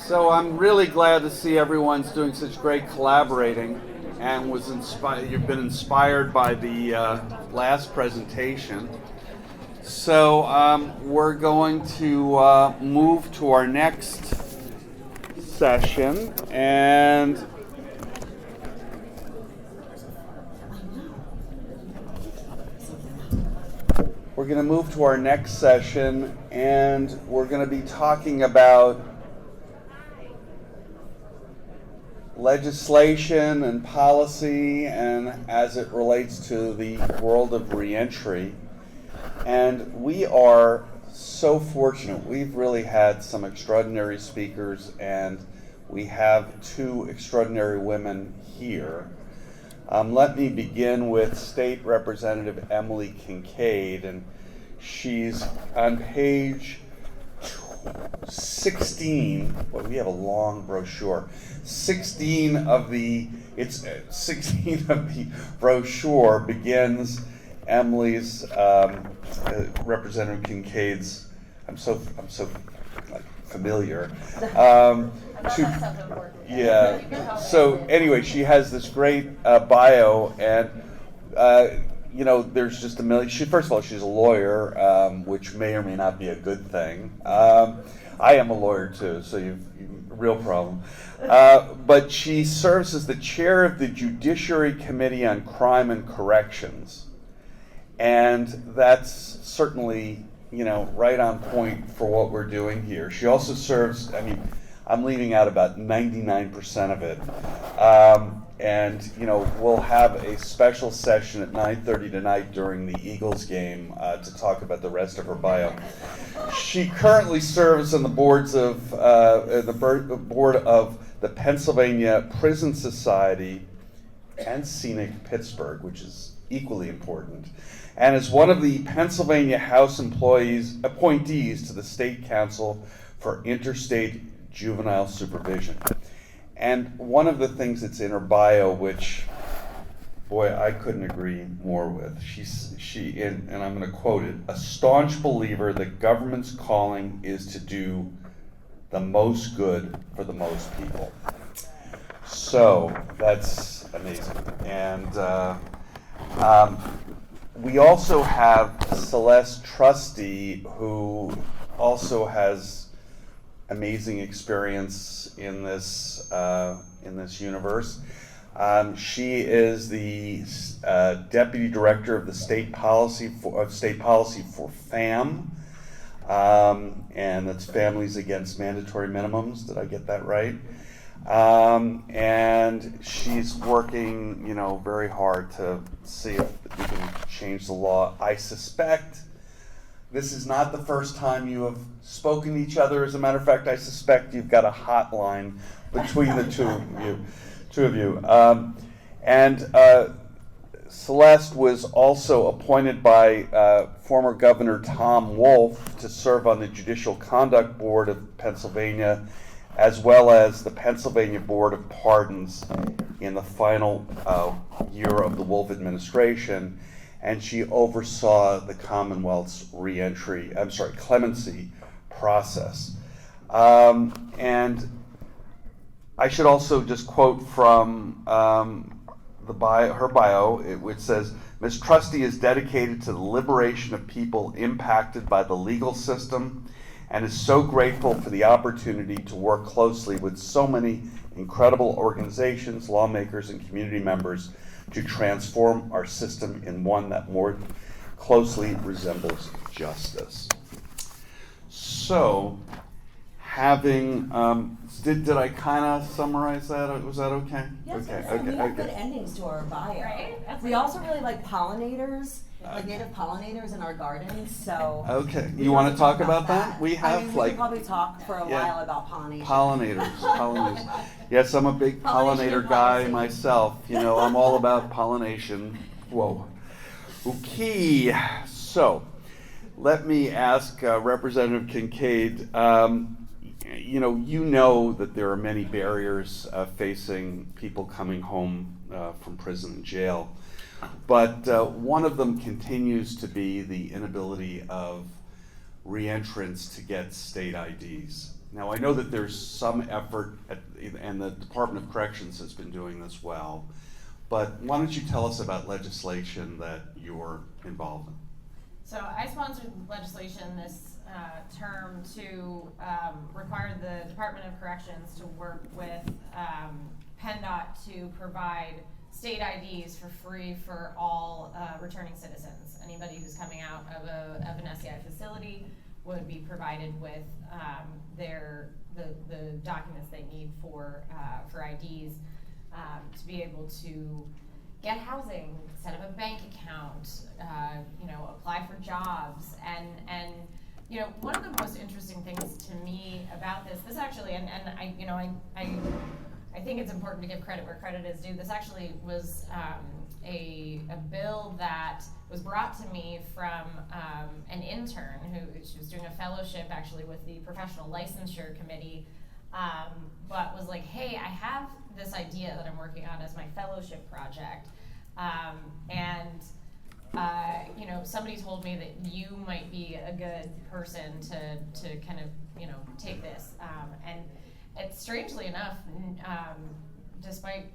So I'm really glad to see everyone's doing such great collaborating, and was inspired. You've been inspired by the last presentation. So we're going to move to our next session, and we're going to move to our next session, and we're going to be talking about legislation and policy, and as it relates to the world of reentry. And we are so fortunate. We've really had some extraordinary speakers, and we have two extraordinary women here. Let me begin with State Representative Emily Kinkead, and she's on page 16. Well, we have a long brochure. 16 of the brochure begins Emily's Representative Kinkead's. I'm so like familiar. Yeah. So anyway, she has this great bio, and there's just a million. First of all, she's a lawyer, which may or may not be a good thing. I am a lawyer too, so you've a real problem. But she serves as the chair of the Judiciary Committee on Crime and Corrections, and that's certainly right on point for what we're doing here. She also serves. I'm leaving out about 99% of it. And we'll have a special session at 9:30 tonight during the Eagles game to talk about the rest of her bio. She currently serves on the board of the Pennsylvania Prison Society and Scenic Pittsburgh, which is equally important, and is one of the Pennsylvania House appointees to the State Council for Interstate Juvenile Supervision. And one of the things that's in her bio, which, boy, I couldn't agree more with, and I'm going to quote it, a staunch believer that government's calling is to do the most good for the most people. So that's amazing. And we also have Celeste Trusty, who also has amazing experience in this universe. She is the deputy director of the State Policy for FAM, and that's Families Against Mandatory Minimums. Did I get that right? And she's working, very hard to see if we can change the law. I suspect this is not the first time you have spoken to each other. As a matter of fact, I suspect you've got a hotline between the two of you. And Celeste was also appointed by former Governor Tom Wolf to serve on the Judicial Conduct Board of Pennsylvania, as well as the Pennsylvania Board of Pardons in the final year of the Wolf administration. And she oversaw the Commonwealth's clemency process. And I should also just quote from her bio, which says, Ms. Trusty is dedicated to the liberation of people impacted by the legal system, and is so grateful for the opportunity to work closely with so many incredible organizations, lawmakers, and community members to transform our system in one that more closely resembles justice. So, having, did I kind of summarize that? Was that okay? Yes, okay. We have good endings to our bio. Right? We also really like pollinators, like native pollinators in our gardens. So okay, you want to talk about that? We have we could probably talk for a while about pollination. Pollinators. Yes, I'm a big pollinator guy myself. I'm all about pollination. Whoa. Okay, so let me ask Representative Kinkead. You know that there are many barriers facing people coming home from prison and jail. But one of them continues to be the inability of reentrants to get state IDs. Now, I know that there's some effort, and the Department of Corrections has been doing this well, but why don't you tell us about legislation that you're involved in? So I sponsored legislation this term to require the Department of Corrections to work with PennDOT to provide state IDs for free for all returning citizens. Anybody who's coming out of an SEI facility would be provided with the documents they need for IDs to be able to get housing, set up a bank account, apply for jobs, and one of the most interesting things to me about this actually, and I think it's important to give credit where credit is due. This actually was a bill that was brought to me from an intern she was doing a fellowship actually with the Professional Licensure Committee, but was like, hey, I have this idea that I'm working on as my fellowship project, somebody told me that you might be a good person to kind of take this, and it's strangely enough, despite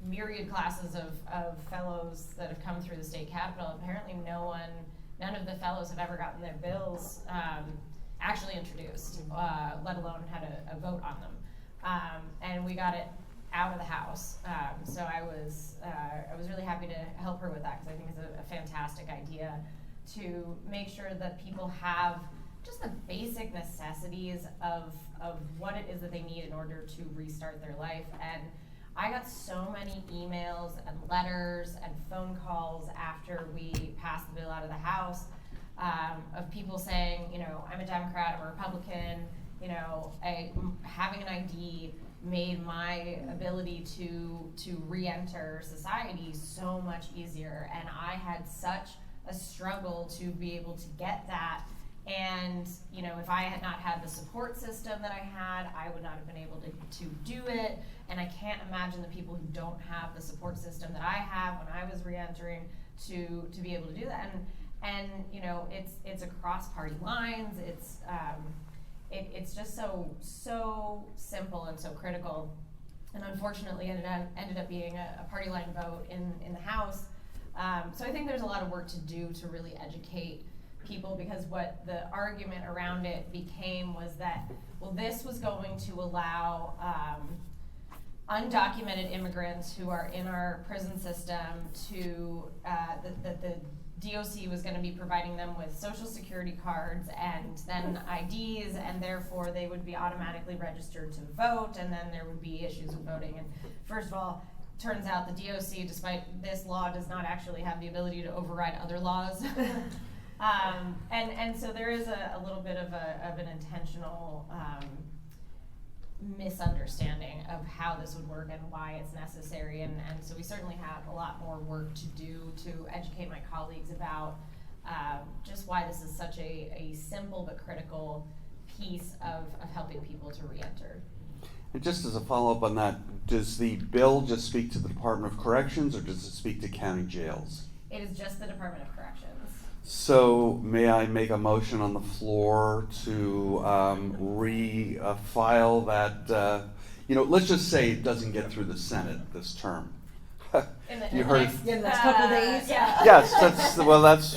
myriad classes of fellows that have come through the state capitol, apparently none of the fellows have ever gotten their bills actually introduced, let alone had a vote on them, and we got it out of the House. So I was really happy to help her with that, because I think it's a fantastic idea to make sure that people have just the basic necessities of what it is that they need in order to restart their life. And I got so many emails and letters and phone calls after we passed the bill out of the House, of people saying, I'm a Democrat, I'm a Republican, having an ID made my ability to re-enter society so much easier, and I had such a struggle to be able to get that. And if I had not had the support system that I had, I would not have been able to do it. And I can't imagine the people who don't have the support system that I have when I was re-entering to be able to do that. And it's across party lines. It's just so simple and so critical. And unfortunately, it ended up being a party line vote in the House. So I think there's a lot of work to do to really educate people, because what the argument around it became was that, well, this was going to allow undocumented immigrants who are in our prison system to, that the DOC was going to be providing them with social security cards and then IDs, and therefore they would be automatically registered to vote, and then there would be issues with voting. And first of all, turns out the DOC, despite this law, does not actually have the ability to override other laws. And so there is a little bit of an intentional misunderstanding of how this would work and why it's necessary, and so we certainly have a lot more work to do to educate my colleagues about just why this is such a simple but critical piece of helping people to re-enter. And just as a follow-up on that, does the bill just speak to the Department of Corrections, or does it speak to county jails? It is just the Department of Corrections. So may I make a motion on the floor to refile that, let's just say it doesn't get through the Senate this term. You heard? In the next couple days? Yeah. Yes, that's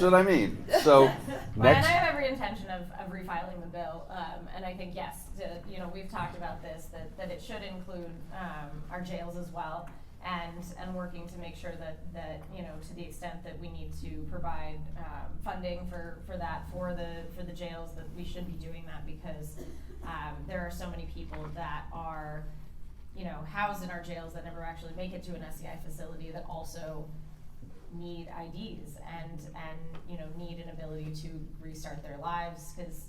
what I mean. So And I have every intention of refiling the bill, and I think, yes, we've talked about this, that it should include our jails as well, and working to make sure that to the extent that we need to provide funding for the jails, that we should be doing that, because there are so many people that are housed in our jails that never actually make it to an SEI facility, that also need IDs and need an ability to restart their lives, because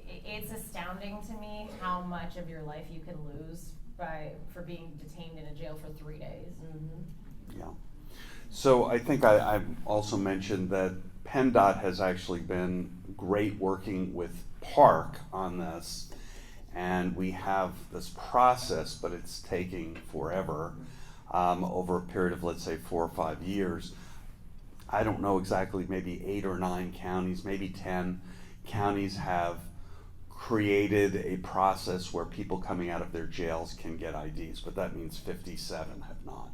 it's astounding to me how much of your life you can lose for being detained in a jail for 3 days. Mm-hmm. Yeah. So I think I also mentioned that PennDOT has actually been great working with PARC on this, and we have this process, but it's taking forever, over a period of, let's say, 4 or 5 years. I don't know exactly, maybe 8 or 9 counties, maybe 10 counties have created a process where people coming out of their jails can get IDs, but that means 57 have not.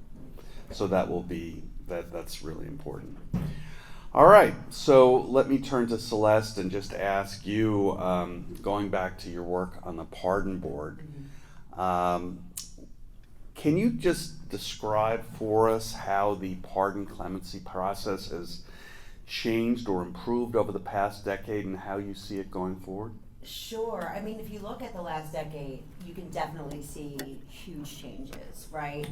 So that will be, that's really important. All right, so let me turn to Celeste and just ask you, going back to your work on the pardon board, can you just describe for us how the pardon clemency process has changed or improved over the past decade and how you see it going forward? Sure. I mean, if you look at the last decade, you can definitely see huge changes, right?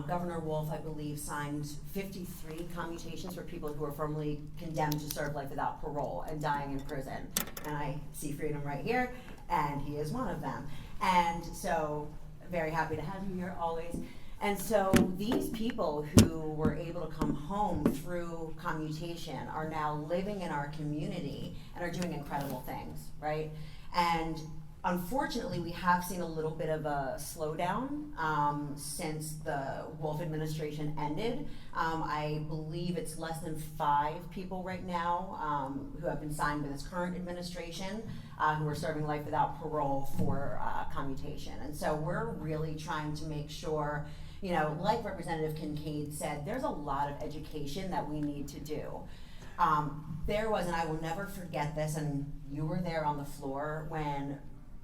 Governor Wolf, I believe, signed 53 commutations for people who were formerly condemned to serve life without parole and dying in prison. And I see Freedom right here, and he is one of them. And so, very happy to have you here always. And so these people who were able to come home through commutation are now living in our community and are doing incredible things, right? And unfortunately, we have seen a little bit of a slowdown since the Wolf administration ended. I believe it's less than 5 people right now who have been signed by this current administration who are serving life without parole for commutation. And so we're really trying to make sure, you know, like Representative Kinkead said, there's a lot of education that we need to do. There was, and I will never forget this, and you were there on the floor when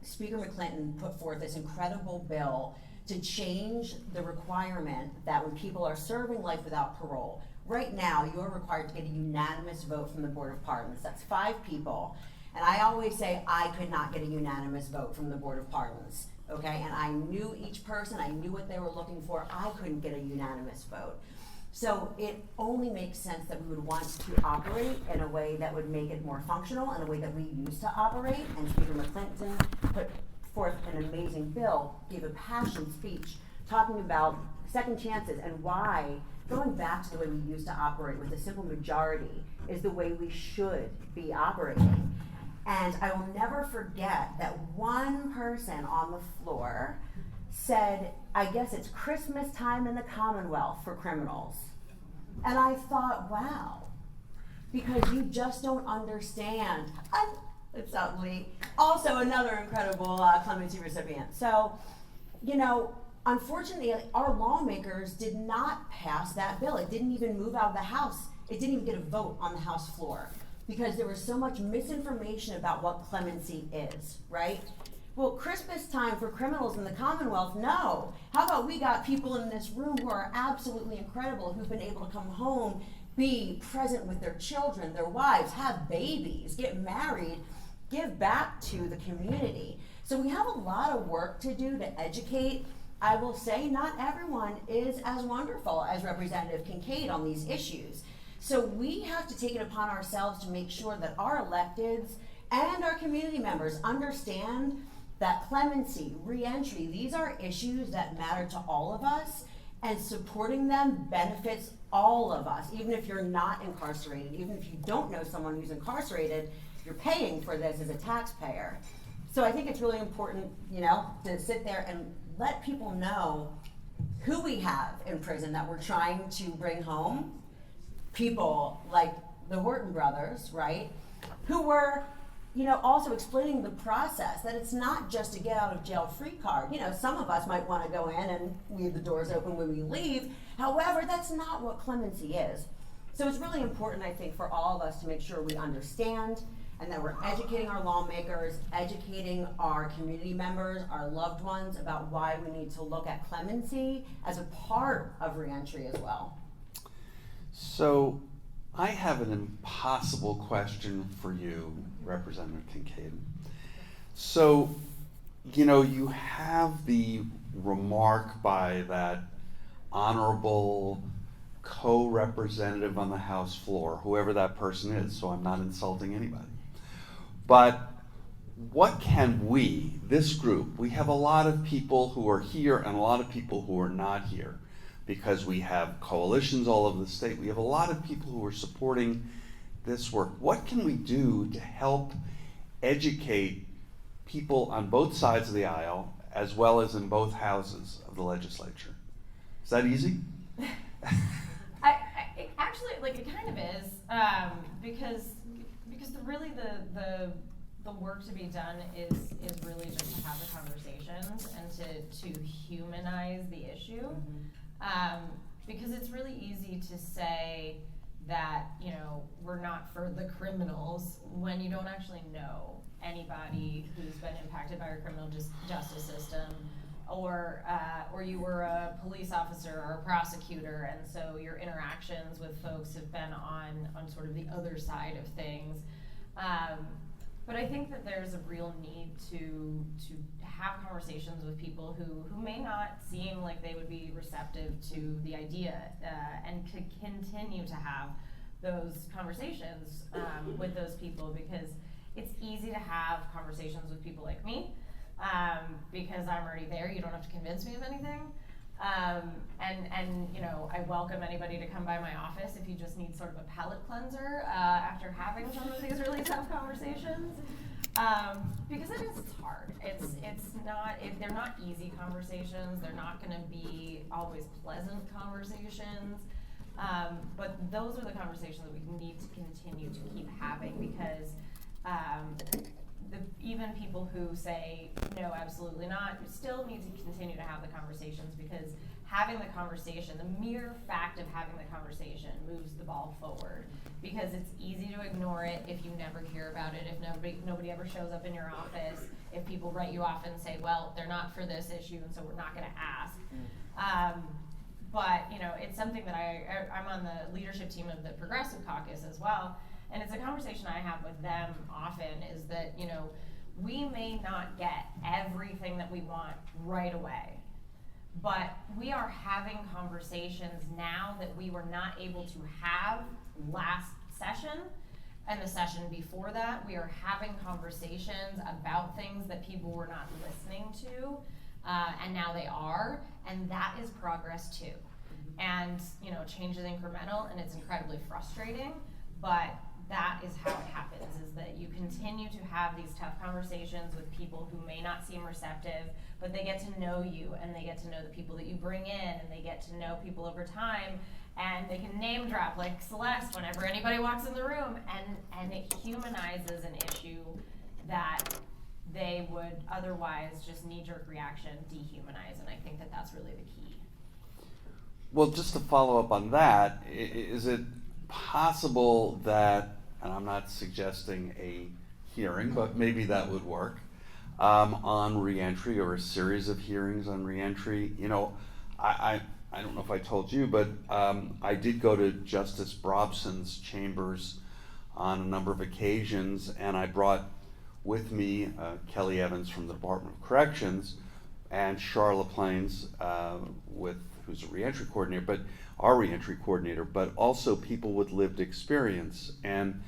Speaker McClinton put forth this incredible bill to change the requirement that when people are serving life without parole, right now you're required to get a unanimous vote from the Board of Pardons. That's 5 people. And I always say I could not get a unanimous vote from the Board of Pardons. Okay, and I knew each person, I knew what they were looking for. I couldn't get a unanimous vote. So it only makes sense that we would want to operate in a way that would make it more functional, in a way that we used to operate. And Speaker McClinton put forth an amazing bill, gave a passionate speech talking about second chances and why going back to the way we used to operate with a simple majority is the way we should be operating. And I will never forget that one person on the floor said, I guess it's Christmas time in the Commonwealth for criminals. And I thought, wow, because you just don't understand. It's ugly. Also another incredible clemency recipient. So, you know, unfortunately, our lawmakers did not pass that bill. It didn't even move out of the House. It didn't even get a vote on the House floor because there was so much misinformation about what clemency is, right? Well, Christmas time for criminals in the Commonwealth, no. How about we got people in this room who are absolutely incredible, who've been able to come home, be present with their children, their wives, have babies, get married, give back to the community. So we have a lot of work to do to educate. I will say not everyone is as wonderful as Representative Kinkead on these issues. So we have to take it upon ourselves to make sure that our electeds and our community members understand that clemency, reentry, these are issues that matter to all of us, and supporting them benefits all of us, even if you're not incarcerated, even if you don't know someone who's incarcerated, you're paying for this as a taxpayer. So I think it's really important, you know, to sit there and let people know who we have in prison that we're trying to bring home. People like the Wharton brothers, right, who were, you know, also explaining the process, that it's not just a get out of jail free card. You know, some of us might want to go in and leave the doors open when we leave. However, that's not what clemency is. So it's really important, I think, for all of us to make sure we understand and that we're educating our lawmakers, educating our community members, our loved ones about why we need to look at clemency as a part of reentry as well. So I have an impossible question for you, Representative Kinkead. So, you know, you have the remark by that honorable co-representative on the House floor, whoever that person is, so I'm not insulting anybody. But what can we, this group, we have a lot of people who are here and a lot of people who are not here, because we have coalitions all over the state. We have a lot of people who are supporting this work. What can we do to help educate people on both sides of the aisle, as well as in both houses of the legislature? Is that easy? Actually, like, it kind of is, because really the the work to be done is really just to have the conversations and to humanize the issue. Because it's really easy to say that, you know, we're not for the criminals when you don't actually know anybody who's been impacted by our criminal justice system, or you were a police officer or a prosecutor, and so your interactions with folks have been on sort of the other side of things. But I think that there's a real need to have conversations with people who may not seem like they would be receptive to the idea, and to continue to have those conversations with those people, because it's easy to have conversations with people like me, because I'm already there. You don't have to convince me of anything. And you know, I welcome anybody to come by my office if you just need sort of a palate cleanser after having some of these really tough conversations. Because it's hard. They're not easy conversations. They're not going to be always pleasant conversations. But those are the conversations that we need to continue to keep having, because even people who say, no, absolutely not, you still need to continue to have the conversations, because having the conversation, the mere fact of having the conversation moves the ball forward, because it's easy to ignore it if you never hear about it, if nobody ever shows up in your office, if people write you off and say, well, they're not for this issue, and so we're not going to ask. But you know, it's something that I'm on the leadership team of the Progressive Caucus as well, and it's a conversation I have with them often, is that, you know, we may not get everything that we want right away, but we are having conversations now that we were not able to have last session and the session before that. We are having conversations about things that people were not listening to, and now they are, and that is progress too. And you know, change is incremental, and it's incredibly frustrating, but that is how it happens, is that you continue to have these tough conversations with people who may not seem receptive, but they get to know you, and they get to know the people that you bring in, and they get to know people over time, and they can name drop like Celeste whenever anybody walks in the room, and it humanizes an issue that they would otherwise just knee-jerk reaction dehumanize, and I think that that's really the key. Well, just to follow up on that, is it possible that, and I'm not suggesting a hearing, but maybe that would work, on reentry, or a series of hearings on reentry? You know, I don't know if I told you, but I did go to Justice Brobson's chambers on a number of occasions, and I brought with me Kelly Evans from the Department of Corrections, and Charlotte Plains, who's a reentry coordinator, but our reentry coordinator, but also people with lived experience. And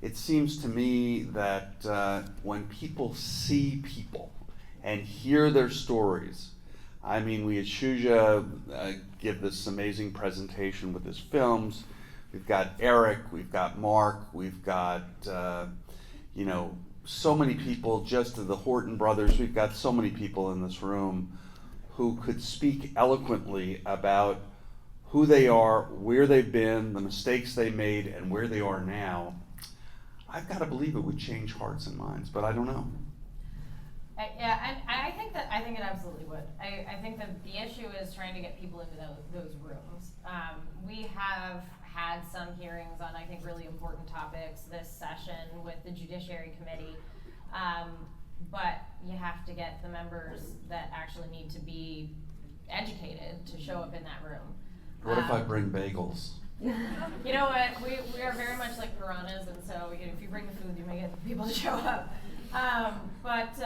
it seems to me that when people see people and hear their stories, I mean, we at Shuja give this amazing presentation with his films. We've got Eric, we've got Mark, we've got, you know, so many people, just the Horton brothers. We've got so many people in this room who could speak eloquently about who they are, where they've been, the mistakes they made, and where they are now. I've got to believe it would change hearts and minds, but I don't know. Yeah, and I think it absolutely would. I think that the issue is trying to get people into those rooms. We have had some hearings on, I think, really important topics this session with the Judiciary Committee, but you have to get the members that actually need to be educated to show up in that room. What if I bring bagels? You know what? We are very much like piranhas, and so if you bring the food, you may get people to show up. But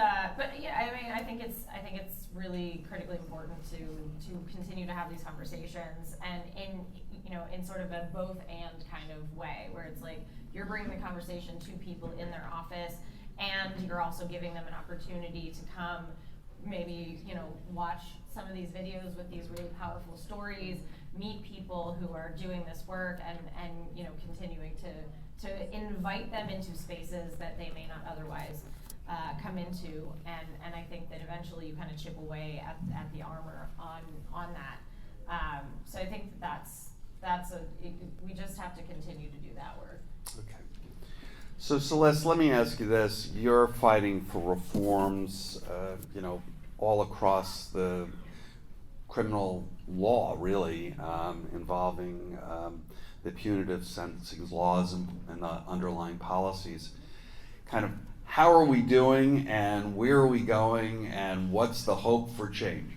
yeah, I mean, I think it's really critically important to continue to have these conversations, and in sort of a both and kind of way, where it's like you're bringing the conversation to people in their office, and you're also giving them an opportunity to come, maybe watch some of these videos with these really powerful stories, meet people who are doing this work, and continuing to invite them into spaces that they may not otherwise come into, and I think that eventually you kind of chip away at the armor on that. So I think we just have to continue to do that work. Okay. So Celeste, let me ask you this. You're fighting for reforms, all across the criminal law, really, involving the punitive sentencing laws and the underlying policies. Kind of how are we doing and where are we going and what's the hope for change?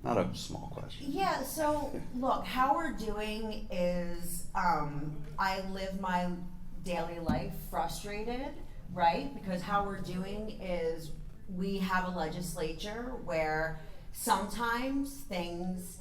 Not a small question. Yeah, so look, how we're doing is I live my daily life frustrated, right? Because how we're doing is we have a legislature where sometimes things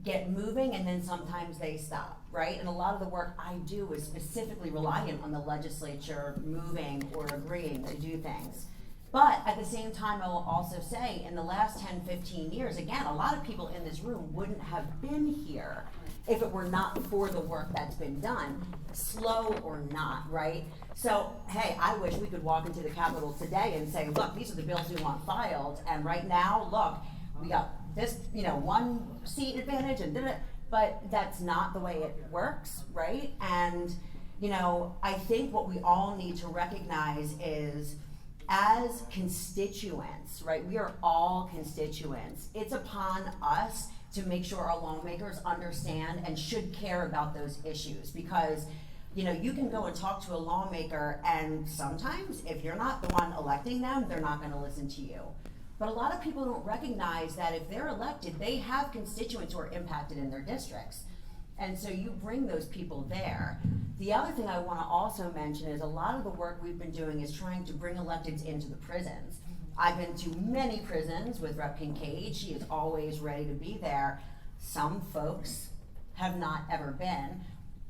get moving and then sometimes they stop, right? And a lot of the work I do is specifically reliant on the legislature moving or agreeing to do things. But at the same time, I will also say in the last 10, 15 years, again, a lot of people in this room wouldn't have been here if it were not for the work that's been done, slow or not, right? So, hey, I wish we could walk into the Capitol today and say, look, these are the bills we want filed, and right now, look, we got this, one seat advantage, and but that's not the way it works, right? And, I think what we all need to recognize is as constituents, right, we are all constituents. It's upon us to make sure our lawmakers understand and should care about those issues because, you can go and talk to a lawmaker and sometimes if you're not the one electing them, they're not gonna listen to you. But a lot of people don't recognize that if they're elected, they have constituents who are impacted in their districts. And so you bring those people there. The other thing I want to also mention is a lot of the work we've been doing is trying to bring electeds into the prisons. I've been to many prisons with Rep. Kinkead. She is always ready to be there. Some folks have not ever been.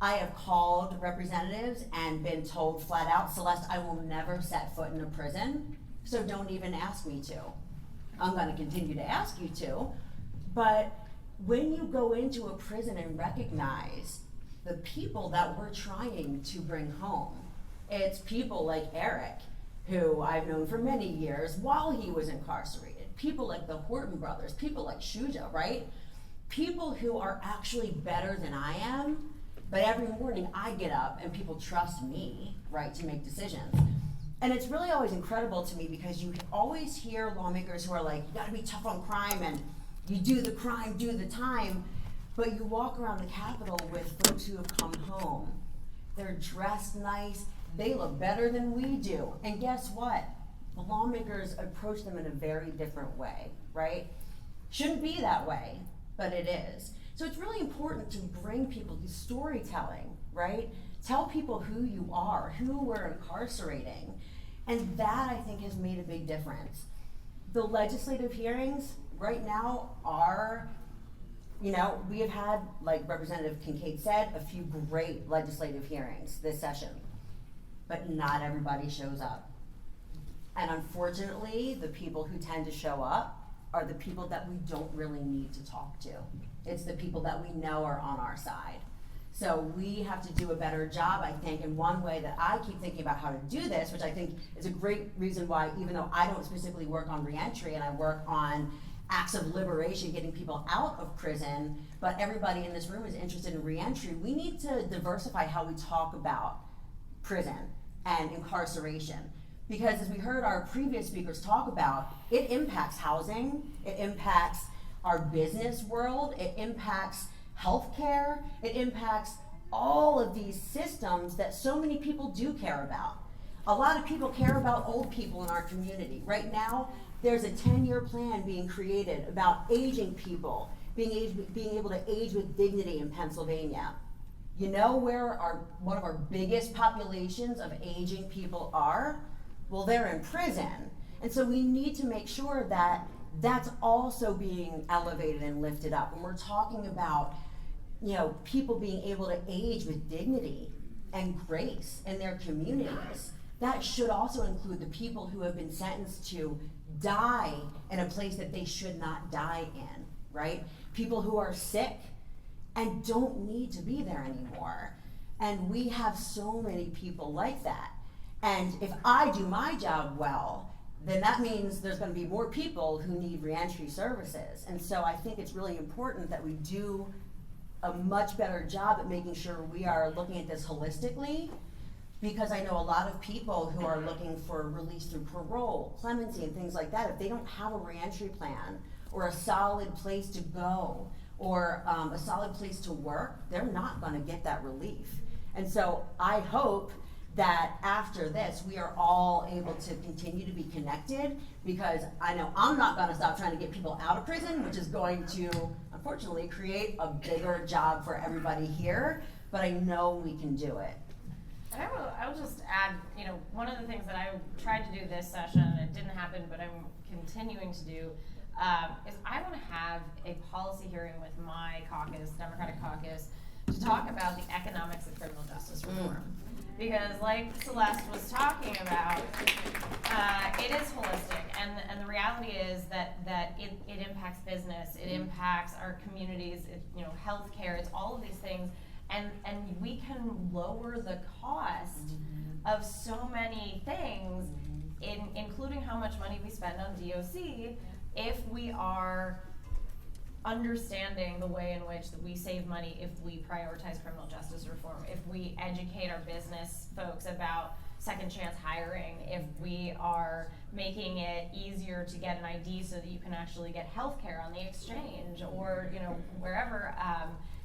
I have called representatives and been told flat out, Celeste, I will never set foot in a prison, so don't even ask me to. I'm going to continue to ask you to, but when you go into a prison and recognize the people that we're trying to bring home, it's people like Eric, who I've known for many years while he was incarcerated, people like the Horton brothers, people like Shuja, right? People who are actually better than I am, but every morning I get up and people trust me, right, to make decisions. And it's really always incredible to me because you always hear lawmakers who are like, you gotta be tough on crime and you do the crime, do the time, but you walk around the Capitol with folks who have come home. They're dressed nice, they look better than we do. And guess what? The lawmakers approach them in a very different way, right? Shouldn't be that way, but it is. So it's really important to bring people to storytelling, right? Tell people who you are, who we're incarcerating. And that, I think, has made a big difference. The legislative hearings right now are, we have had, like Representative Kinkead said, a few great legislative hearings this session, but not everybody shows up. And unfortunately, the people who tend to show up are the people that we don't really need to talk to. It's the people that we know are on our side. So we have to do a better job, I think, and one way that I keep thinking about how to do this, which I think is a great reason why, even though I don't specifically work on reentry and I work on acts of liberation, getting people out of prison, but everybody in this room is interested in reentry, we need to diversify how we talk about prison and incarceration. Because as we heard our previous speakers talk about, it impacts housing, it impacts our business world, it impacts healthcare, it impacts all of these systems that so many people do care about. A lot of people care about old people in our community. Right now, there's a 10-year plan being created about aging people, being able to age with dignity in Pennsylvania. You know where one of our biggest populations of aging people are? Well, they're in prison. And so we need to make sure that that's also being elevated and lifted up. When we're talking about, people being able to age with dignity and grace in their communities, that should also include the people who have been sentenced to die in a place that they should not die in, right? People who are sick and don't need to be there anymore. And we have so many people like that. And if I do my job well, then that means there's going to be more people who need reentry services. And so I think it's really important that we do a much better job at making sure we are looking at this holistically Because I know a lot of people who are looking for release through parole, clemency, and things like that, if they don't have a reentry plan or a solid place to go or a solid place to work, they're not gonna get that relief. And so I hope that after this, we are all able to continue to be connected, because I know I'm not gonna stop trying to get people out of prison, which is going to, unfortunately, create a bigger job for everybody here, but I know we can do it. And I will just add, you know, one of the things that I tried to do this session, and it didn't happen, but I'm continuing to do, is I want to have a policy hearing with my caucus, Democratic caucus, to talk about the economics of criminal justice reform. Because like Celeste was talking about, it is holistic, and the reality is that it impacts business, it impacts our communities, you know, healthcare, it's all of these things. And we can lower the cost of so many things, including how much money we spend on DOC, if we are understanding the way in which that we save money, if we prioritize criminal justice reform, if we educate our business folks about second chance hiring, if we are making it easier to get an ID so that you can actually get health care on the exchange or, you know, wherever.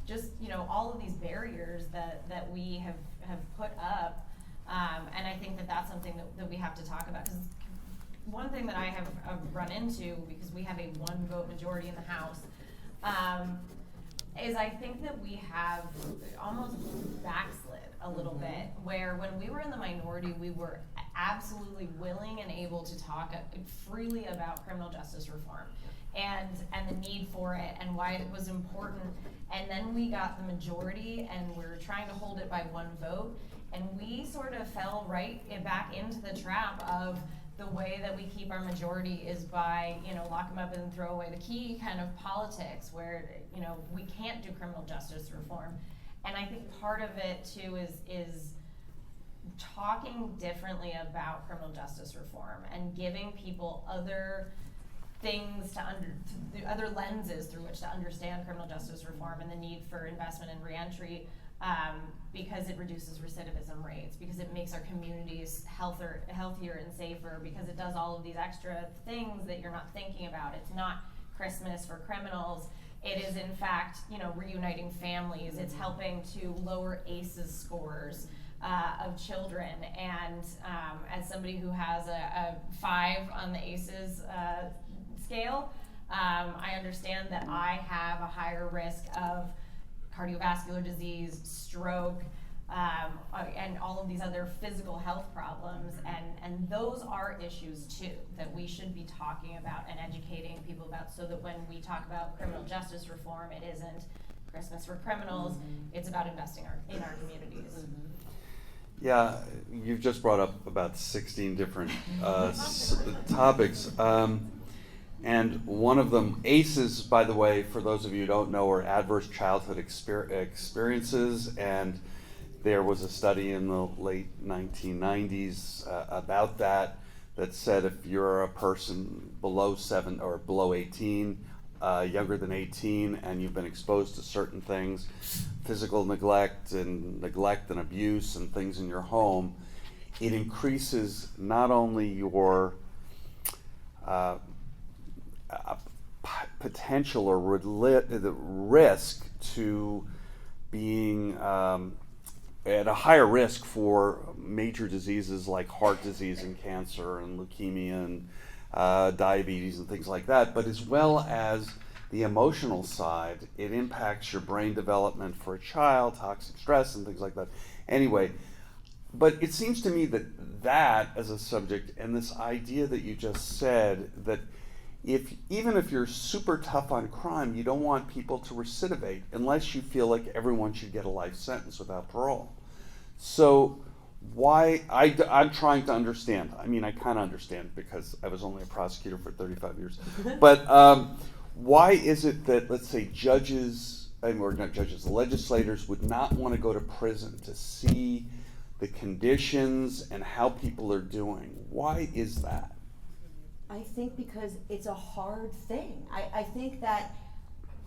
Just, you know, all of these barriers that we have put up, and I think that that's something that we have to talk about. Because one thing that I have run into, because we have a 1-vote majority in the House, is I think that we have almost backslid a little bit, where when we were in the minority, we were absolutely willing and able to talk freely about criminal justice reform and the need for it and why it was important. And then we got the majority and we're trying to hold it by 1 vote, and we sort of fell right back into the trap of the way that we keep our majority is by, you know, lock them up and throw away the key kind of politics, where, you know, we can't do criminal justice reform. And I think part of it too is talking differently about criminal justice reform and giving people other things other lenses through which to understand criminal justice reform and the need for investment in reentry, because it reduces recidivism rates, because it makes our communities healthier and safer, because it does all of these extra things that you're not thinking about. It's not Christmas for criminals. It is, in fact, you know, reuniting families. It's helping to lower ACEs scores of children. And as somebody who has a 5 on the ACEs scale, I understand that I have a higher risk of cardiovascular disease, stroke, and all of these other physical health problems, and those are issues too that we should be talking about and educating people about, so that when we talk about criminal justice reform, it isn't Christmas for criminals, it's about investing in our communities. Yeah, you've just brought up about 16 different topics. And one of them, ACEs, by the way, for those of you who don't know, are adverse childhood experiences. And there was a study in the late 1990s about that said if you're a person below 7 or below 18, younger than 18, and you've been exposed to certain things, physical neglect and abuse and things in your home, it increases not only your potential or the risk to being at a higher risk for major diseases like heart disease and cancer and leukemia and diabetes and things like that, but as well as the emotional side. It impacts your brain development for a child, toxic stress and things like that. Anyway, but it seems to me that as a subject, and this idea that you just said, that even if you're super tough on crime, you don't want people to recidivate unless you feel like everyone should get a life sentence without parole. So why, I'm trying to understand. I mean, I kind of understand because I was only a prosecutor for 35 years. But why is it that, let's say, judges, or not judges, legislators would not want to go to prison to see the conditions and how people are doing? Why is that? I think because it's a hard thing. I think that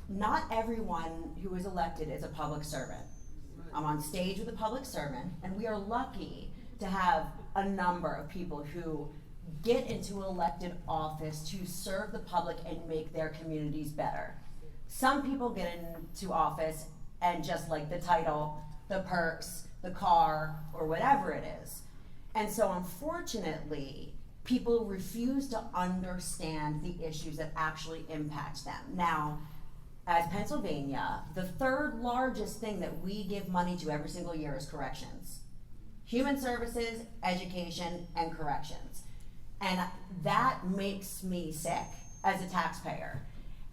not everyone who is elected is a public servant. I'm on stage with a public servant, and we are lucky to have a number of people who get into elected office to serve the public and make their communities better. Some people get into office and just like the title, the perks, the car, or whatever it is. And so unfortunately, people refuse to understand the issues that actually impact them. Now, as Pennsylvania, the third largest thing that we give money to every single year is corrections. Human services, education, and corrections. And that makes me sick as a taxpayer.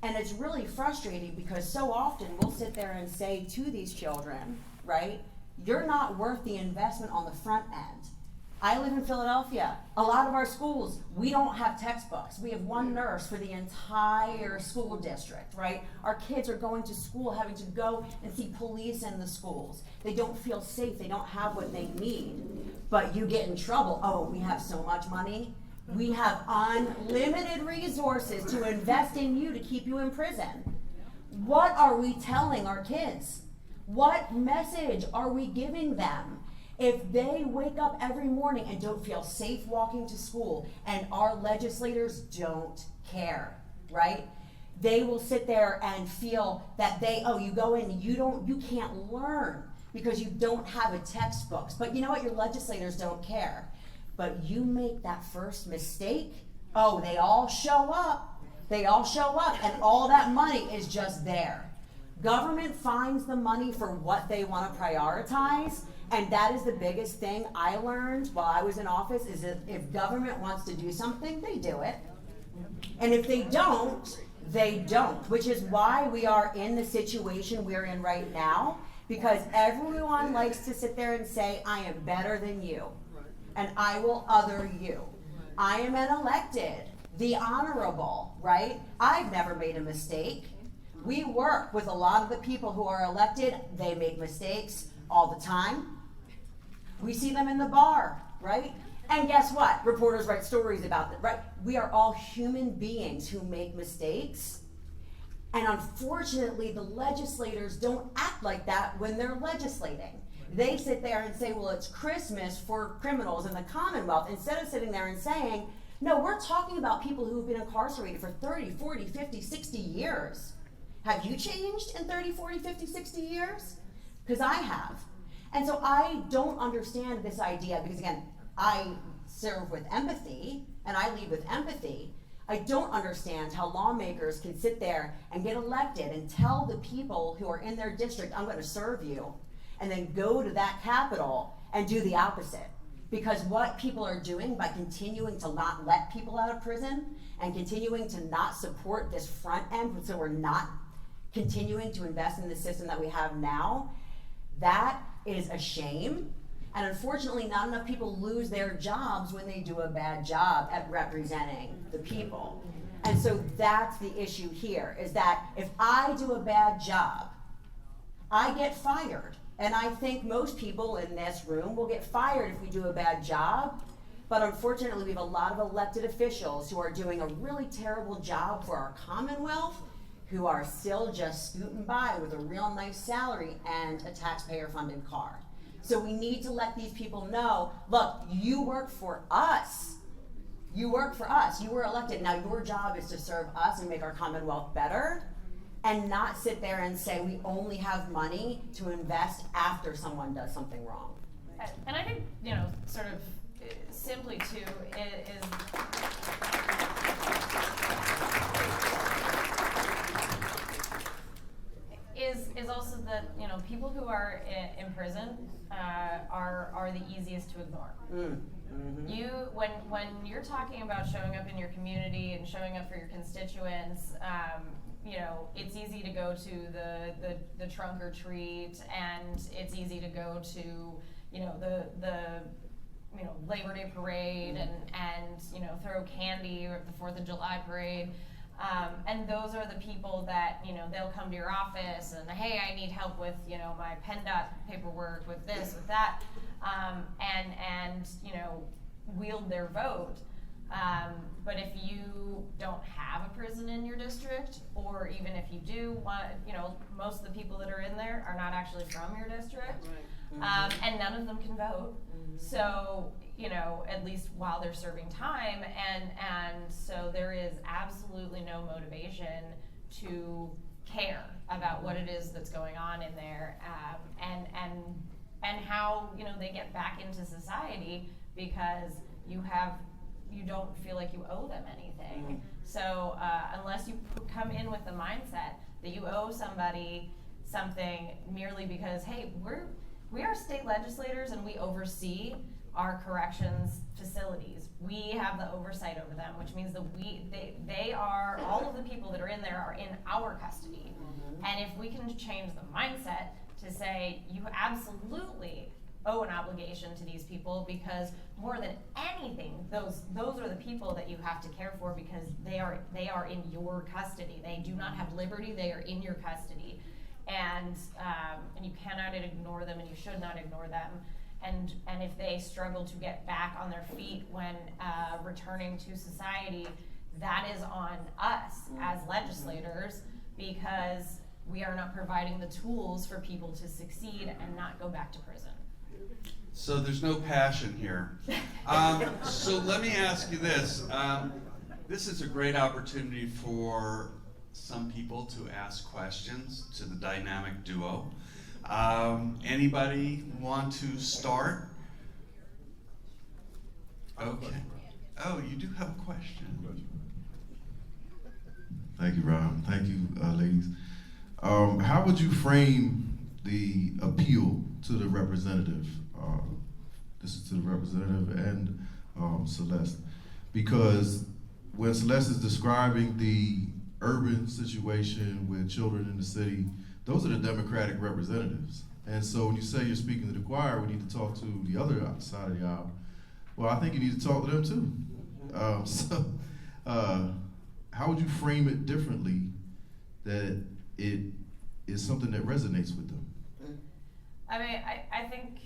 And it's really frustrating because so often we'll sit there and say to these children, right, you're not worth the investment on the front end. I live in Philadelphia. A lot of our schools, we don't have textbooks. We have one nurse for the entire school district, right? Our kids are going to school having to go and see police in the schools. They don't feel safe. They don't have what they need. But you get in trouble. Oh, we have so much money. We have unlimited resources to invest in you to keep you in prison. What are we telling our kids? What message are we giving them? If they wake up every morning and don't feel safe walking to school, and our legislators don't care, right? They will sit there and feel that you go in and you can't learn because you don't have a textbooks. But you know what? Your legislators don't care. But you make that first mistake, they all show up. They all show up, and all that money is just there. Government finds the money for what they want to prioritize, and that is the biggest thing I learned while I was in office, is that if government wants to do something, they do it. And if they don't, they don't, which is why we are in the situation we're in right now, because everyone likes to sit there and say, I am better than you, and I will other you. I am an elected, the honorable, right? I've never made a mistake. We work with a lot of the people who are elected. They make mistakes all the time. We see them in the bar, right? And guess what? Reporters write stories about them, right? We are all human beings who make mistakes. And unfortunately, the legislators don't act like that when they're legislating. They sit there and say, well, it's Christmas for criminals in the Commonwealth, instead of sitting there and saying, no, we're talking about people who've been incarcerated for 30, 40, 50, 60 years. Have you changed in 30, 40, 50, 60 years? Because I have. And so I don't understand this idea, because again, I serve with empathy and I lead with empathy. I don't understand how lawmakers can sit there and get elected and tell the people who are in their district, I'm going to serve you, and then go to that capital and do the opposite. Because what people are doing by continuing to not let people out of prison and continuing to not support this front end, so we're not continuing to invest in the system that we have now, that is a shame. And unfortunately, not enough people lose their jobs when they do a bad job at representing the people. And so that's the issue here, is that if I do a bad job, I get fired. And I think most people in this room will get fired if we do a bad job. But unfortunately, we have a lot of elected officials who are doing a really terrible job for our Commonwealth, who are still just scooting by with a real nice salary and a taxpayer-funded car. So we need to let these people know, look, you work for us. You work for us. You were elected. Now your job is to serve us and make our Commonwealth better, and not sit there and say we only have money to invest after someone does something wrong. And I think, sort of simply too, is also that, people who are in prison are the easiest to ignore. Mm-hmm. When you're talking about showing up in your community and showing up for your constituents, it's easy to go to the trunk or treat, and it's easy to go to, the Labor Day parade and throw candy, or the 4th of July parade. And those are the people that, they'll come to your office and, hey, I need help with, my PennDOT paperwork, with this, with that, and wield their vote. But if you don't have a prison in your district, or even if you do, most of the people that are in there are not actually from your district. and none of them can vote. So, you know, at least while they're serving time, and so there is absolutely no motivation to care about what it is that's going on in there, and how, you know, they get back into society, because you don't feel like you owe them anything. So unless you come in with the mindset that you owe somebody something merely because, hey, we are state legislators and we oversee our corrections facilities. We have the oversight over them, which means that they are, all of the people that are in there are in our custody. And if we can change the mindset to say, you absolutely owe an obligation to these people, because more than anything, those are the people that you have to care for, because they are in your custody. They do not have liberty, they are in your custody. And you cannot ignore them, and you should not ignore them. And if they struggle to get back on their feet when returning to society, that is on us as legislators, because we are not providing the tools for people to succeed and not go back to prison. So there's no passion here. So let me ask you this. This is a great opportunity for some people to ask questions to the dynamic duo. Anybody want to start? Okay. Oh, you do have a question. Thank you, Rob. Thank you, ladies. How would you frame the appeal to the representative? This is to the representative and Celeste. Because when Celeste is describing the urban situation with children in the city, those are the Democratic representatives. And so when you say you're speaking to the choir, we need to talk to the other side of the aisle. Well, I think you need to talk to them too. How would you frame it differently that it is something that resonates with them? I mean, I think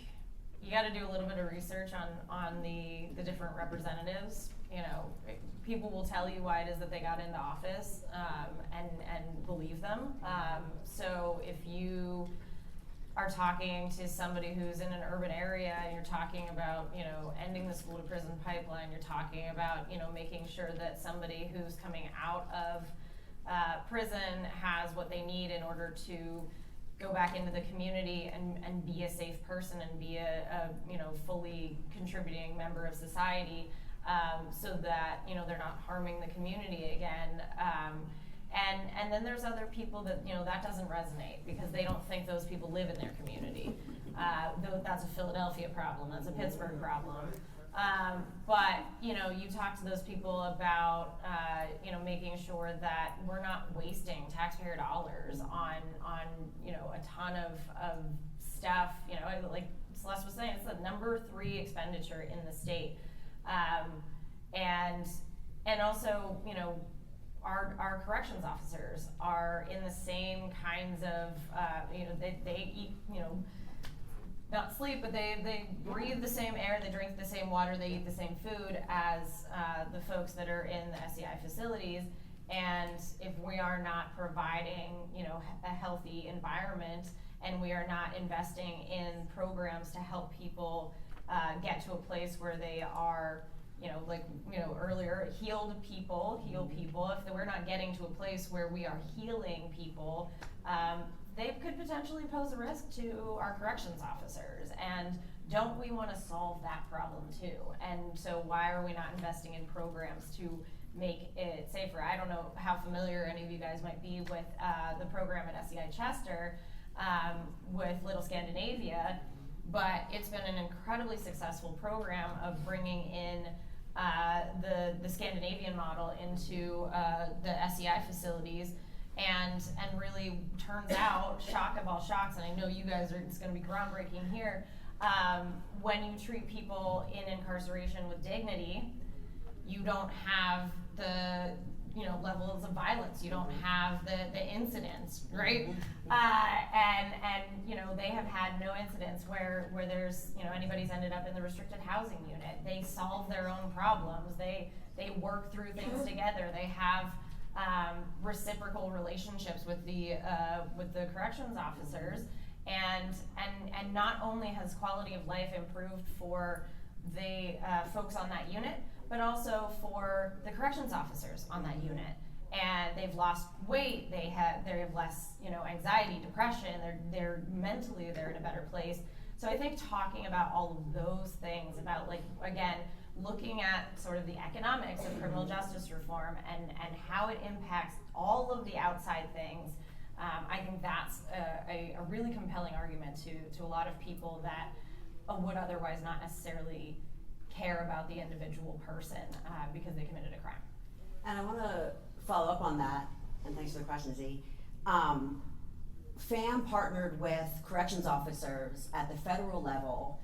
you got to do a little bit of research on the different representatives. You know, people will tell you why it is that they got into office, and believe them. So if you are talking to somebody who's in an urban area and you're talking about, you know, ending the school to prison pipeline, you're talking about, you know, making sure that somebody who's coming out of prison has what they need in order to go back into the community and be a safe person and be a you know, fully contributing member of society, so that, you know, they're not harming the community again. And then there's other people that, you know, that doesn't resonate because they don't think those people live in their community. That's a Philadelphia problem, that's a Pittsburgh problem. But, you know, you talk to those people about, you know, making sure that we're not wasting taxpayer dollars on you know, a ton of stuff. You know, like Celeste was saying, it's the number 3 expenditure in the state. And also, you know, our corrections officers are in the same kinds of, you know, they eat, you know, not sleep, but they breathe the same air, they drink the same water, they eat the same food as the folks that are in the SEI facilities. And if we are not providing, you know, a healthy environment, and we are not investing in programs to help people get to a place where they are, you know, like, you know, earlier, heal people. If we're not getting to a place where we are healing people, they could potentially pose a risk to our corrections officers. And don't we want to solve that problem too? And so why are we not investing in programs to make it safer? I don't know how familiar any of you guys might be with the program at SEI Chester with Little Scandinavia, but it's been an incredibly successful program of bringing in the Scandinavian model into the SEI facilities, and really turns out, shock of all shocks, and I know you guys are, it's going to be groundbreaking here, when you treat people in incarceration with dignity, you don't have the, you know, levels of violence, you don't have the incidents, right? And you know, they have had no incidents where there's, you know, anybody's ended up in the restricted housing unit. They solve their own problems. They work through things together. They have reciprocal relationships with the corrections officers, And not only has quality of life improved for the folks on that unit, but also for the corrections officers on that unit. And they've lost weight, they have less, anxiety, depression, they're mentally, they're in a better place. So I think talking about all of those things, about again, looking at sort of the economics of criminal justice reform and how it impacts all of the outside things, I think that's a really compelling argument to a lot of people that would otherwise not necessarily care about the individual person because they committed a crime. And I want to follow up on that, and thanks for the question, Z. FAM partnered with corrections officers at the federal level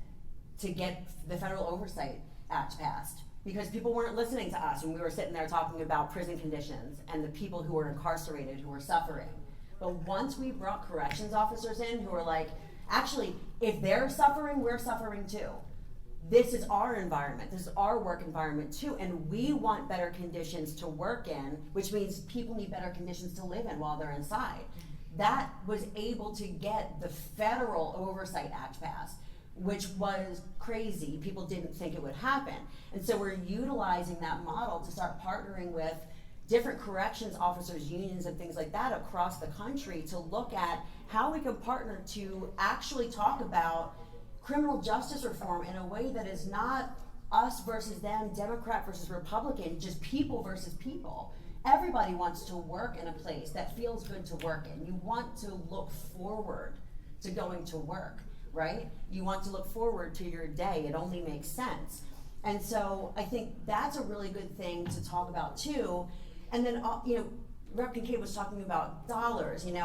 to get the Federal Oversight Act passed, because people weren't listening to us when we were sitting there talking about prison conditions and the people who were incarcerated, who were suffering. But once we brought corrections officers in who were like, actually, if they're suffering, we're suffering too. This is our environment, this is our work environment too, and we want better conditions to work in, which means people need better conditions to live in while they're inside. That was able to get the Federal Oversight Act passed, which was crazy. People didn't think it would happen. And so we're utilizing that model to start partnering with different corrections officers, unions, and things like that across the country to look at how we can partner to actually talk about criminal justice reform in a way that is not us versus them, Democrat versus Republican, just people versus people. Everybody wants to work in a place that feels good to work in. You want to look forward to going to work, right? You want to look forward to your day. It only makes sense. And so I think that's a really good thing to talk about too. And then, Rep. Kinkead was talking about dollars, and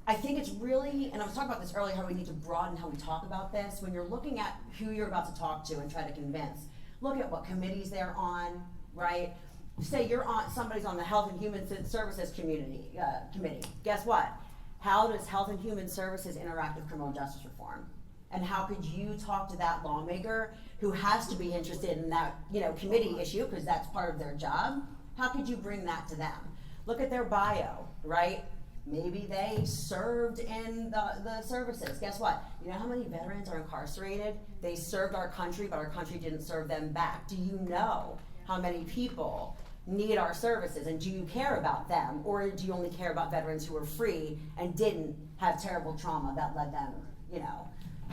I think it's really, and I was talking about this earlier, how we need to broaden how we talk about this. When you're looking at who you're about to talk to and try to convince, look at what committees they're on, right? Say somebody's on the Health and Human Services committee. Guess what? How does Health and Human Services interact with criminal justice reform? And how could you talk to that lawmaker who has to be interested in that, committee issue, because that's part of their job? How could you bring that to them? Look at their bio, right? Maybe they served in the services. Guess what? You know how many veterans are incarcerated? They served our country, but our country didn't serve them back. Do you know how many people need our services, and do you care about them? Or do you only care about veterans who are free and didn't have terrible trauma that led them,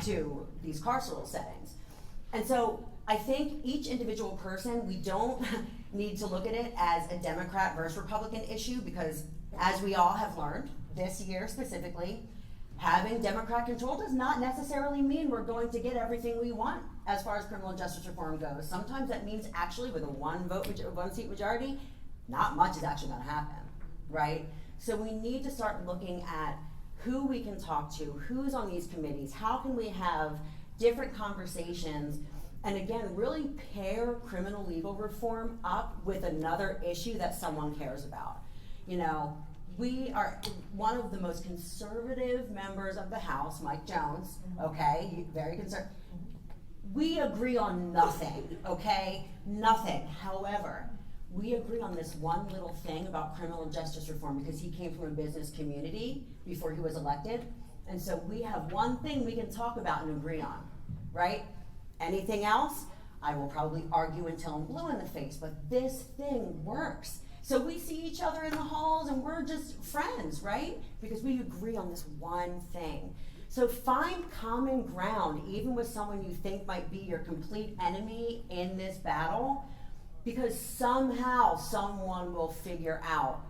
to these carceral settings? And so I think each individual person, we don't need to look at it as a Democrat versus Republican issue, because as we all have learned this year specifically, having Democrat control does not necessarily mean we're going to get everything we want as far as criminal justice reform goes. Sometimes that means actually with a one seat majority, not much is actually going to happen, right? So we need to start looking at who we can talk to, who's on these committees, how can we have different conversations, and again, really pair criminal legal reform up with another issue that someone cares about. We are one of the most conservative members of the House, Mike Jones, okay, very conservative. We agree on nothing, okay, nothing. However, we agree on this one little thing about criminal justice reform because he came from a business community before he was elected. And so we have one thing we can talk about and agree on, right? Anything else, I will probably argue until I'm blue in the face, but this thing works. So we see each other in the halls and we're just friends, right? Because we agree on this one thing. So find common ground, even with someone you think might be your complete enemy in this battle, because somehow someone will figure out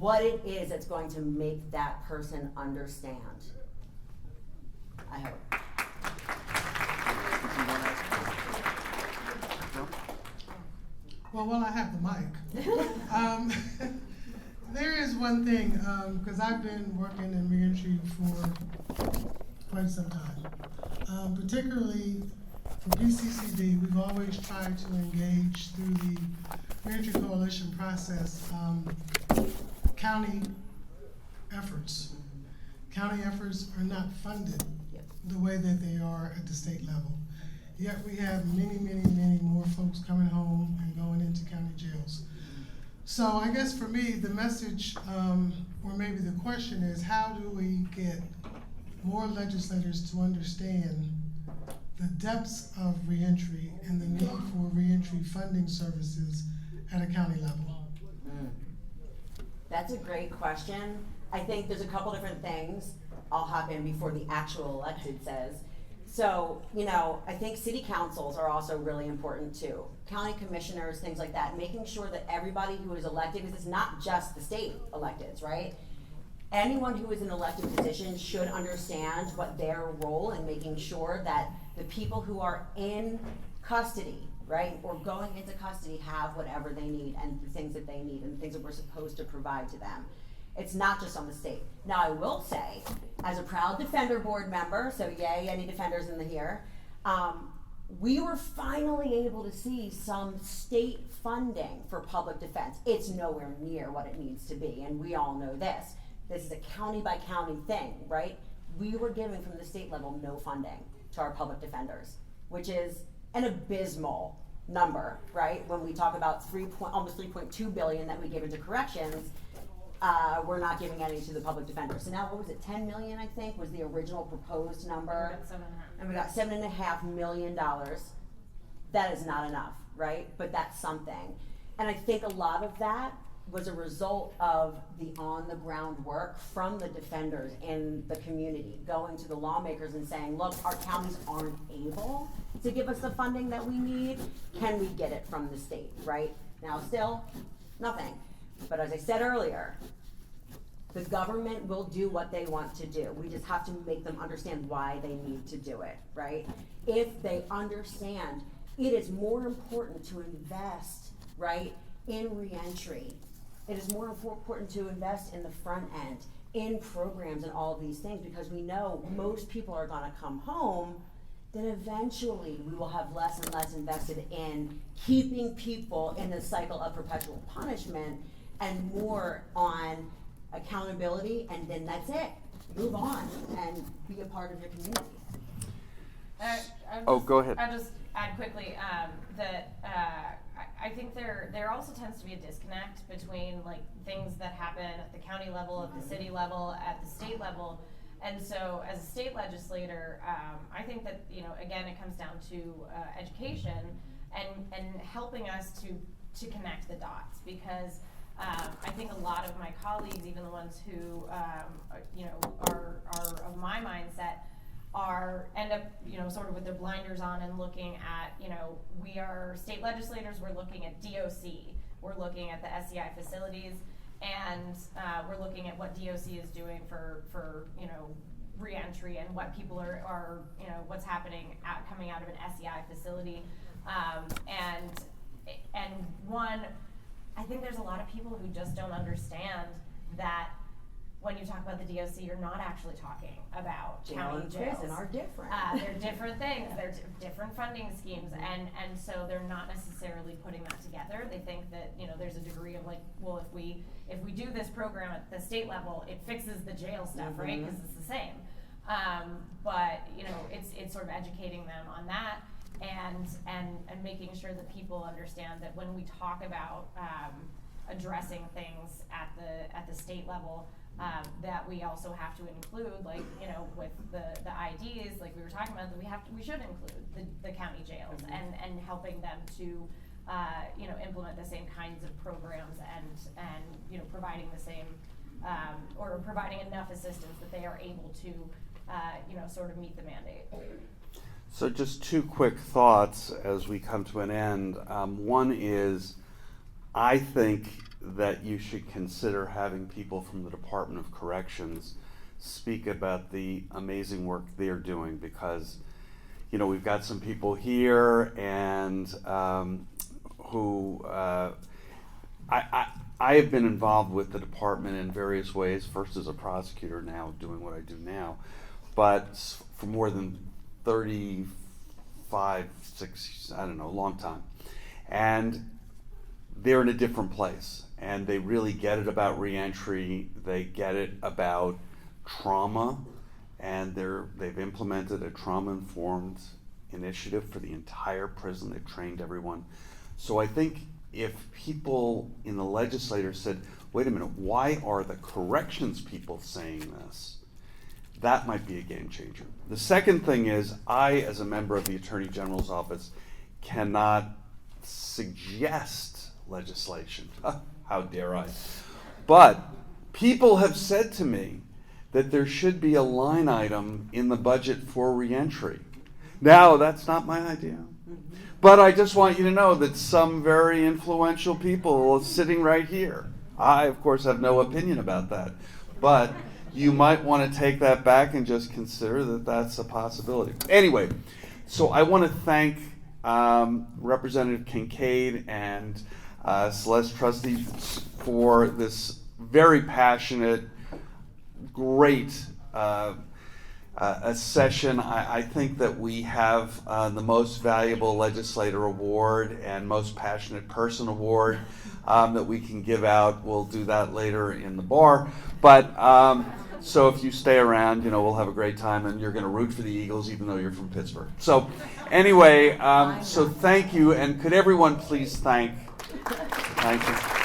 what it is that's going to make that person understand. I hope. Well, while I have the mic, there is one thing, because I've been working in reentry for quite some time. Particularly for PCCD, we've always tried to engage through the reentry coalition process, county efforts. County efforts are not funded the way that they are at the state level. Yet we have many, many, many more folks coming home and going into county jails. So I guess for me, the message, or maybe the question is, how do we get more legislators to understand the depths of reentry and the need for reentry funding services at a county level? That's a great question. I think there's a couple different things. I'll hop in before the actual elected says. So, I think city councils are also really important too. County commissioners, things like that, making sure that everybody who is elected, because it's not just the state electeds, right? Anyone who is in an elected position should understand what their role in making sure that the people who are in custody, right, or going into custody have whatever they need and the things that they need and the things that we're supposed to provide to them. It's not just on the state. Now, I will say, as a proud Defender Board member, so yay, any defenders in the here, we were finally able to see some state funding for public defense. It's nowhere near what it needs to be, and we all know this. This is a county by county thing, right? We were giving from the state level no funding to our public defenders, which is an abysmal number, right? When we talk about almost $3.2 billion that we give into corrections, we're not giving any to the public defenders. So now, what was it, 10 million, I think, was the original proposed number. And we got $7.5 million. That is not enough, right? But that's something. And I think a lot of that was a result of the on-the-ground work from the defenders in the community, going to the lawmakers and saying, look, our counties aren't able to give us the funding that we need. Can we get it from the state, right? Now, still, nothing. But as I said earlier, the government will do what they want to do. We just have to make them understand why they need to do it, right? If they understand, it is more important to invest, right, in reentry. It is more important to invest in the front end, in programs and all of these things, because we know most people are gonna come home. Then eventually we will have less and less invested in keeping people in the cycle of perpetual punishment and more on accountability, and then that's it. Move on and be a part of your community. Go ahead. I'll just add quickly that I think there also tends to be a disconnect between like things that happen at the county level, at the city level, at the state level. And so as a state legislator, I think that, again, it comes down to education and helping us to connect the dots, because I think a lot of my colleagues, even the ones who are of my mindset, end up sort of with their blinders on and looking at, we are state legislators, we're looking at DOC, we're looking at the SEI facilities, and we're looking at what DOC is doing for reentry and what people are what's happening coming out of an SEI facility, and one, I think there's a lot of people who just don't understand that when you talk about the DOC, you're not actually talking about county jails. Prison are different. They're different things. They're different funding schemes, and so they're not necessarily putting that together. They think that there's a degree of like, well, if we do this program at the state level, it fixes the jail stuff, right? Because it's the same. But it's sort of educating them on that, and making sure that people understand that when we talk about addressing things at the state level, that we also have to include, like, with the IDs, like we were talking about, that we should include the county jails and helping them to implement the same kinds of programs and providing the same or providing enough assistance that they are able to sort of meet the mandate. So just two quick thoughts as we come to an end. One is, I think that you should consider having people from the Department of Corrections speak about the amazing work they're doing, because we've got some people here and who I have been involved with the department in various ways, first as a prosecutor, now doing what I do now, but for more than 35, 6, I don't know, a long time. And they're in a different place, and they really get it about reentry. They get it about trauma, and they've implemented a trauma-informed initiative for the entire prison. They've trained everyone. So I think if people in the legislature said, wait a minute, why are the corrections people saying this? That might be a game changer. The second thing is, I, as a member of the Attorney General's office, cannot suggest legislation. How dare I? But people have said to me that there should be a line item in the budget for reentry. Now, that's not my idea. But I just want you to know that some very influential people are sitting right here. I, of course, have no opinion about that. But you might want to take that back and just consider that that's a possibility. Anyway, so I want to thank Representative Kinkead and Celeste Trusty for this very passionate, great a session. I think that we have the most valuable legislator award and most passionate person award that we can give out. We'll do that later in the bar. But so if you stay around, we'll have a great time, and you're going to root for the Eagles even though you're from Pittsburgh. So anyway, so thank you, and could everyone please thank you.